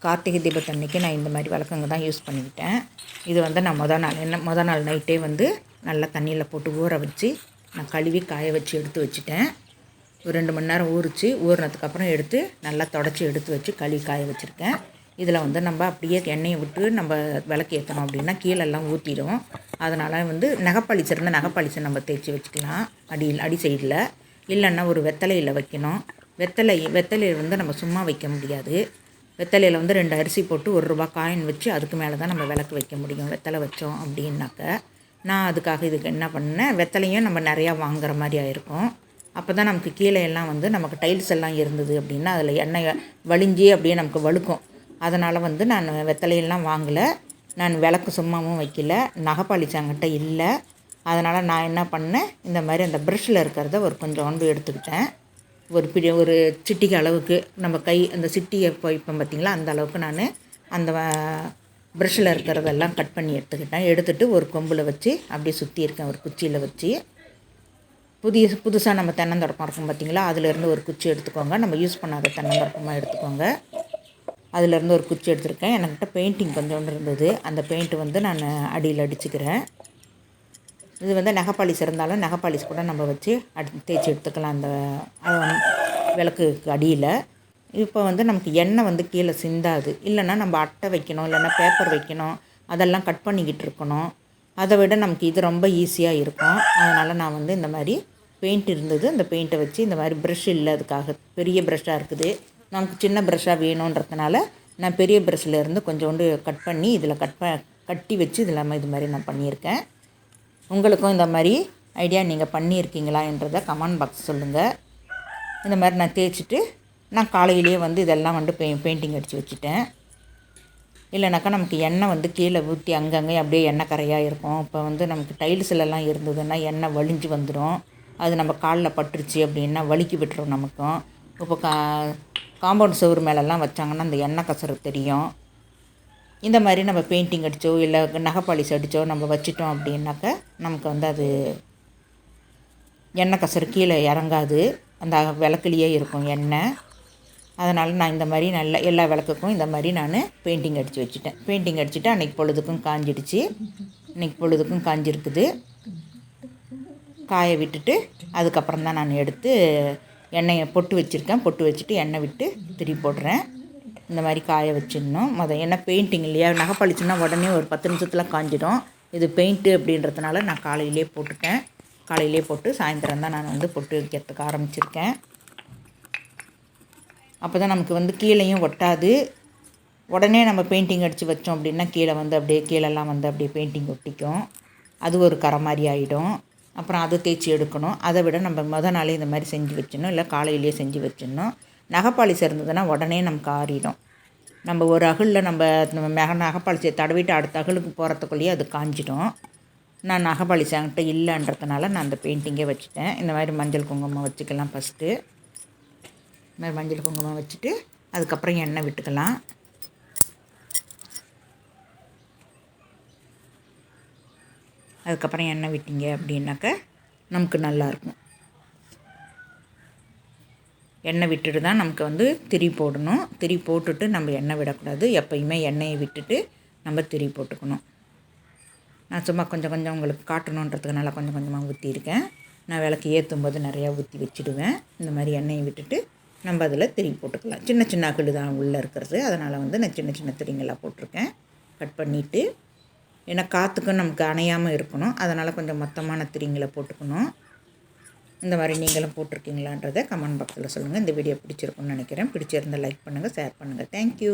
கார்த்திகை தீபத்தன்னைக்கு நான் இந்த மாதிரி விளக்குங்க தான் யூஸ் பண்ணிக்கிட்டேன். இது வந்து நான் மொதல் நாள் நைட்டே வந்து நல்லா தண்ணியில் போட்டு ஊற வச்சு நான் கழுவி காய வச்சு எடுத்து வச்சுட்டேன். ஒரு 2 மணி நேரம் ஊறினதுக்கப்புறம் எடுத்து நல்லா தொடச்சி எடுத்து வச்சு கழுவி காய வச்சுருக்கேன். இதில் வந்து நம்ம அப்படியே எண்ணெயை விட்டு நம்ம விளக்கு ஏற்றணும் அப்படின்னா கீழெல்லாம் ஊற்றிடும். அதனால் வந்து நகைப்பாலிஸ் இருந்தால் நகைப்பாலிஸை நம்ம தேய்ச்சி வச்சுக்கலாம் அடி சைடில். இல்லைன்னா ஒரு வெத்தலையில் வைக்கணும். வெத்தலையில் வந்து நம்ம சும்மா வைக்க முடியாது. வெத்தலையில் வந்து 2 அரிசி போட்டு ₹1 காயின் வச்சு அதுக்கு மேலே தான் நம்ம விளக்கு வைக்க முடியும். வெத்தலை வச்சோம் அப்படின்னாக்க நான் அதுக்காக இதுக்கு என்ன பண்ணேன், வெத்தலையும் நம்ம நிறையா வாங்குற மாதிரி ஆயிருக்கும். அப்போ தான் நமக்கு கீழே எல்லாம் வந்து நமக்கு டைல்ஸ் எல்லாம் இருந்தது அப்படின்னா அதில் எண்ணெய் வழிஞ்சி அப்படியே நமக்கு வழுக்கும். அதனால் வந்து நான் வெத்தலையெல்லாம் வாங்கலை. நான் விளக்கு சும்மாவும் வைக்கல. நகைப்பாலிஸ் என்கிட்ட இல்லை. அதனால் நான் என்ன பண்ணேன், இந்த மாதிரி அந்த ப்ரஷ்ஷில் இருக்கிறத ஒரு கொஞ்சோண்டு எடுத்துக்கிட்டேன். ஒரு சிட்டிக்கு அளவுக்கு நம்ம அந்த சிட்டியை போய்ப்போம் பார்த்திங்களா, அந்த அளவுக்கு நான் அந்த ப்ரஷ்ஷில் இருக்கிறதெல்லாம் கட் பண்ணி எடுத்துகிட்டு ஒரு கொம்பில் வச்சு அப்படியே சுற்றி இருக்கேன். ஒரு குச்சியில் வச்சு புதுசாக நம்ம தென்னந்தொடப்பம் இருக்கும் பார்த்திங்களா, அதிலேருந்து ஒரு குச்சி எடுத்துக்கோங்க. நம்ம யூஸ் பண்ணாத தென்னந்தொடப்பமாக எடுத்துக்கோங்க. அதிலேருந்து ஒரு குச்சி எடுத்துருக்கேன். என்கிட்ட பெயிண்டிங் கொஞ்சோண்டு இருந்தது. அந்த பெயிண்ட்டு வந்து நான் அடியில் அடிச்சுக்கிறேன். இது வந்து நகைப்பாலிஸ் இருந்தாலும் நகைப்பாலிஸ் கூட நம்ம வச்சு தேய்ச்சி எடுத்துக்கலாம் அந்த விளக்குக்கு அடியில். இப்போ வந்து நமக்கு எண்ணெய் வந்து கீழே சிந்தாது. இல்லைன்னா நம்ம அட்டை வைக்கணும், இல்லைன்னா பேப்பர் வைக்கணும், அதெல்லாம் கட் பண்ணிக்கிட்டு இருக்கணும். அதை விட நமக்கு இது ரொம்ப ஈஸியாக இருக்கும். அதனால் நான் வந்து இந்த மாதிரி பெயிண்ட் இருந்தது, அந்த பெயிண்ட்டை வச்சு இந்த மாதிரி ப்ரஷ் இல்லை, அதுக்காக பெரிய ப்ரஷ்ஷாக இருக்குது. நமக்கு சின்ன ப்ரஷ்ஷாக வேணுன்றதுனால நான் பெரிய ப்ரஷ்ஷில் இருந்து கொஞ்சோண்டு கட் பண்ணி இதில் கட்டி வச்சு இதில் இது மாதிரி நான் பண்ணியிருக்கேன். உங்களுக்கும் இந்த மாதிரி ஐடியா நீங்கள் பண்ணியிருக்கீங்களா என்றதை கமெண்ட் பாக்ஸ் சொல்லுங்கள். இந்த மாதிரி நான் தேய்ச்சிட்டு நான் காலையிலேயே வந்து இதெல்லாம் வந்து பெயிண்டிங் அடித்து வச்சுட்டேன். இல்லைனாக்கா நமக்கு எண்ணெய் வந்து கீழே ஊற்றி அங்கங்கே அப்படியே எண்ணெய் கரையாக இருக்கும். இப்போ வந்து நமக்கு டைல்ஸ்லலாம் இருந்ததுன்னா எண்ணெய் வலிஞ்சு வந்துடும். அது நம்ம காலில் பட்டுருச்சு அப்படின்னா வலிக்கி விட்டுரும் நமக்கும். இப்போ காம்பவுண்ட் சுவர் மேலெல்லாம் வச்சாங்கன்னா அந்த எண்ணெய் கசரு தெரியும். இந்த மாதிரி நம்ம பெயிண்டிங் அடித்தோ இல்லை நகைப்பாலிஸ் அடித்தோ நம்ம வச்சிட்டோம் அப்படின்னாக்க நமக்கு வந்து அது எண்ணெய் கசரு கீழே இறங்காது, அந்த விளக்குலேயே இருக்கும் எண்ணெய். அதனால் நான் இந்த மாதிரி எல்லா விளக்குக்கும் இந்த மாதிரி நான் பெயிண்டிங் அடித்து வச்சுட்டேன். பெயிண்டிங் அடிச்சுட்டு அன்றைக்கி பொழுதுக்கும் காஞ்சிடுச்சு. இன்றைக்கி பொழுதுக்கும் காஞ்சிருக்குது. காய விட்டுட்டு அதுக்கப்புறம் தான் நான் எடுத்து எண்ணெயை பொட்டு வச்சுருக்கேன். பொட்டு வச்சுட்டு எண்ணெய் விட்டு திருப்பி போடுறேன். இந்த மாதிரி காய வச்சிடணும். எண்ணெய் பெயிண்டிங் இல்லையா, நகைப்பாலிச்சுன்னா உடனே ஒரு 10 நிமிஷத்தில் காஞ்சிடும். இது பெயிண்ட்டு அப்படின்றதுனால நான் காலையிலே போட்டுட்டேன். காலையிலே போட்டு சாயந்தரம் தான் நான் வந்து பொட்டு வைக்கிறதுக்கு ஆரம்பிச்சிருக்கேன். அப்போ தான் நமக்கு வந்து கீழேயும் ஒட்டாது. உடனே நம்ம பெயிண்டிங் அடித்து வச்சோம் அப்படின்னா கீழே வந்து அப்படியே கீழெல்லாம் வந்து அப்படியே பெயிண்டிங் ஒட்டிக்கும். அது ஒரு கரை மாதிரி ஆகிடும். அப்புறம் அதை தேய்ச்சி எடுக்கணும். அதை விட நம்ம மொதல் நாளே இந்த மாதிரி செஞ்சு வச்சிடணும், இல்லை காலையிலேயே செஞ்சு வச்சிடணும். நகைப்பாலிஸ் இருந்ததுன்னா உடனே நமக்கு ஆறிடும். நம்ம ஒரு அகலில் நம்ம நகைப்பாலிஸை தடவிட்டு அடுத்த அகலுக்கு போகிறதுக்குள்ளேயே அது காஞ்சிடும். நான் நகைப்பாலிஸ் என்கிட்ட இல்லைன்றதுனால நான் அந்த பெயிண்டிங்கே வச்சுட்டேன். இந்த மாதிரி மஞ்சள் குங்குமம் வச்சுக்கலாம் ஃபஸ்ட்டு. இந்த மாதிரி மஞ்சள் குங்குமம் வச்சுட்டு அதுக்கப்புறம் எண்ணெய் விட்டுக்கலாம். அதுக்கப்புறம் எண்ணெய் விட்டிங்க அப்படின்னாக்க நமக்கு நல்லாயிருக்கும். எண்ணெய் விட்டுட்டு தான் நமக்கு வந்து திரி போடணும். திரி போட்டுட்டு நம்ம எண்ணெய் விடக்கூடாது. எப்பயுமே எண்ணெயை விட்டுட்டு நம்ம திரி போட்டுக்கணும். நான் சும்மா கொஞ்சம் கொஞ்சம் உங்களுக்கு காட்டணுன்றதுனால கொஞ்சம் கொஞ்சமாக ஊற்றிருக்கேன். நான் விளக்கு ஏற்றும்போது நிறையா ஊற்றி வச்சுடுவேன். இந்த மாதிரி எண்ணெயை விட்டுட்டு நம்ம அதில் திரி போட்டுக்கலாம். சின்ன சின்ன அகல் தான் உள்ளே இருக்கிறது. அதனால் வந்து நான் சின்ன சின்ன திரிங்களாக போட்டிருக்கேன். கட் பண்ணிவிட்டு, ஏன்னா காற்றுக்கும் நமக்கு அணையாமல் இருக்கணும். அதனால் கொஞ்சம் மொத்தமான திரிங்களை போட்டுக்கணும். இந்த மாதிரி நீங்களும் போட்டிருக்கீங்களான்றதை கமெண்ட் பாக்ஸில் சொல்லுங்கள். இந்த வீடியோ பிடிச்சிருக்குன்னு நினைக்கிறேன். பிடிச்சிருந்தால் லைக் பண்ணுங்கள், ஷேர் பண்ணுங்கள். தேங்க்யூ.